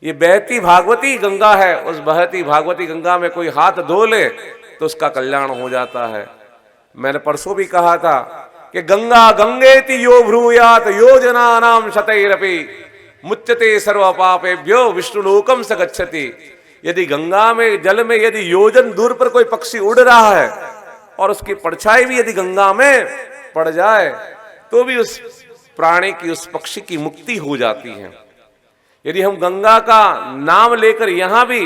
ये बहती भागवती गंगा है, उस बहती भागवती गंगा में कोई हाथ धो ले तो उसका कल्याण हो जाता है। मैंने परसों भी कहा था कि गंगा गंगेति यो ब्रूयात योजना नाम शतैरपि मुच्यते सर्व पापेभ्यो विष्णुलोकम स गच्छति। यदि गंगा में जल में यदि योजन दूर पर कोई पक्षी उड़ रहा है और उसकी परछाई भी यदि गंगा में पड़ जाए तो भी उस प्राणी की, उस पक्षी की मुक्ति हो जाती है। यदि हम गंगा का नाम लेकर यहां भी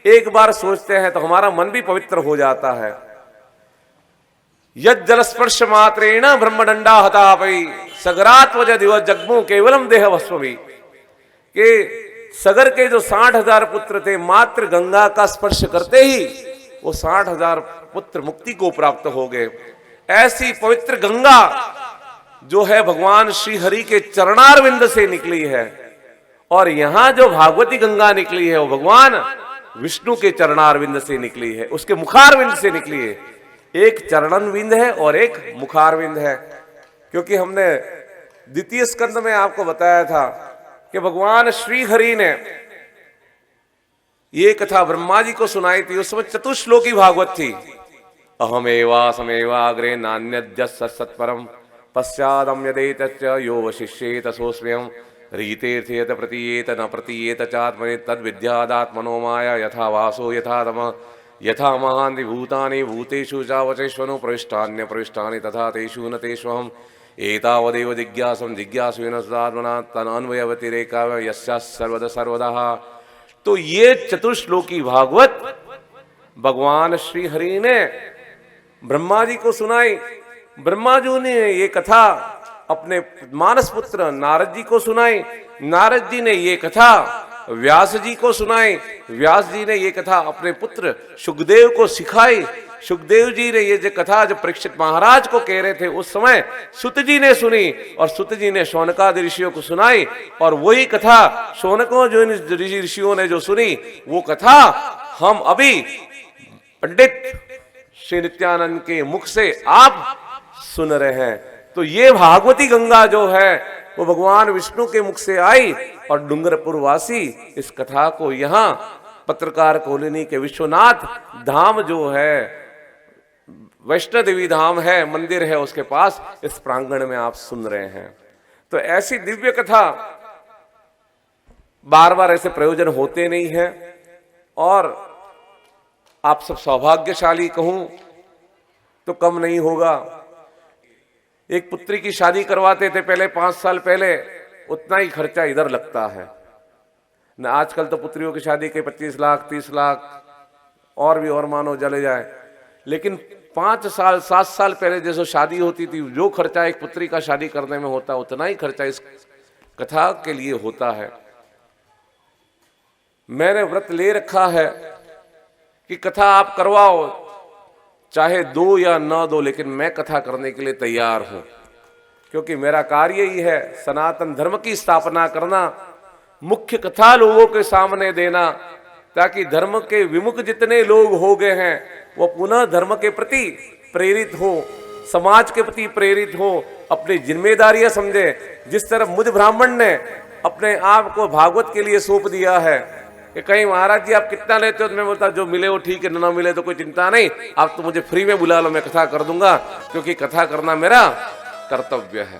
एक बार सोचते हैं तो हमारा मन भी पवित्र हो जाता है। यद जल स्पर्श मात्रेण ब्रह्मडंडा हतापि सगरात्वज दिव जग्मु केवलम देह भस्मी। के सगर के जो 60,000 पुत्र थे, मात्र गंगा का स्पर्श करते ही वो 60,000 पुत्र मुक्ति को प्राप्त हो गए। ऐसी पवित्र गंगा जो है भगवान श्री हरि के चरणारविंद से निकली है, और यहां जो भागवती गंगा निकली है वो भगवान विष्णु के चरणारविंद से निकली है, उसके मुखारविंद से निकली है। एक चरणविंद है और एक मुखारविंद है। क्योंकि हमने द्वितीय स्कंद में आपको बताया था कि भगवान श्री हरि ने ये कथा ब्रह्मा जी को सुनाई थी। उस समय चतुश्लोकी भागवत थी। अहमेवा समेवाग्रे नान्यद्य सत्परम पश्चादम यदेत यो वशिष्येत सोऽस्म्यहम् रीतेर्थेत प्रतीयेत न प्रतीयेत चात्मने तद विद्यादात्मनो माया यथा वासो यथा तमः यथा महान्ति भूतानि भूतेषु चावचेष्वनु प्रविष्टान्य प्रविष्टानि तथा तेषु न तेष्वहम् एतावदेव जिज्ञासं जिज्ञासुन सदात्मना तन्वयवतिरेका यस्या सर्वदा सर्वदा। तो ये चतुश्लोकी भागवत भगवान श्री हरि ने ब्रह्मा जी को सुनाई। ब्रह्मा जी ने ये कथा अपने मानस पुत्र नारद जी को सुनाई। नारद जी ने ये कथा व्यास जी को सुनाई। व्यास जी ने ये कथा अपने पुत्र सुखदेव को सिखाई। सुखदेव जी ने ये जो कथा जो परीक्षित महाराज को कह रहे थे उस समय सुत जी ने सुनी, और सुत जी ने शौनकादि ऋषियों को सुनाई। और वही कथा शौनको जो ऋषियों ने जो सुनी वो कथा हम अभी पंडित श्री नित्यानंद के मुख से आप सुन रहे हैं। तो ये भागवती गंगा जो है वो भगवान विष्णु के मुख से आई, और डूंगरपुर वासी इस कथा को यहाँ पत्रकार कॉलोनी के विश्वनाथ धाम जो है, वैष्णो देवी धाम है, मंदिर है, उसके पास इस प्रांगण में आप सुन रहे हैं। तो ऐसी दिव्य कथा बार बार ऐसे प्रयोजन होते नहीं है। और आप सब सौभाग्यशाली कहूं तो कम नहीं होगा। एक पुत्री की शादी करवाते थे पहले 5 साल पहले, उतना ही खर्चा इधर लगता है न। आजकल तो पुत्रियों की शादी के 25 लाख 30 लाख और भी और मानो चले जाए, लेकिन 5 साल 7 साल पहले जैसे शादी होती थी, जो खर्चा एक पुत्री का शादी करने में होता उतना ही खर्चा इस कथा के लिए होता है। मैंने व्रत ले रखा है कि कथा आप करवाओ, चाहे 2 या न दो, लेकिन मैं कथा करने के लिए तैयार हूं। क्योंकि मेरा कार्य ही है सनातन धर्म की स्थापना करना, मुख्य कथा लोगों के सामने देना, ताकि धर्म के विमुख जितने लोग हो गए हैं वो पुनः धर्म के प्रति प्रेरित हो, समाज के प्रति प्रेरित हो, अपनी जिम्मेदारियां समझे। जिस तरह मुझ ब्राह्मण ने अपने आप को भागवत के लिए सौंप दिया है कि कहीं महाराज जी आप कितना लेते हो, तो मैं बोलता जो मिले वो ठीक है, ना मिले तो कोई चिंता नहीं, आप तो मुझे फ्री में बुला लो, मैं कथा कर दूंगा, क्योंकि कथा करना मेरा कर्तव्य है।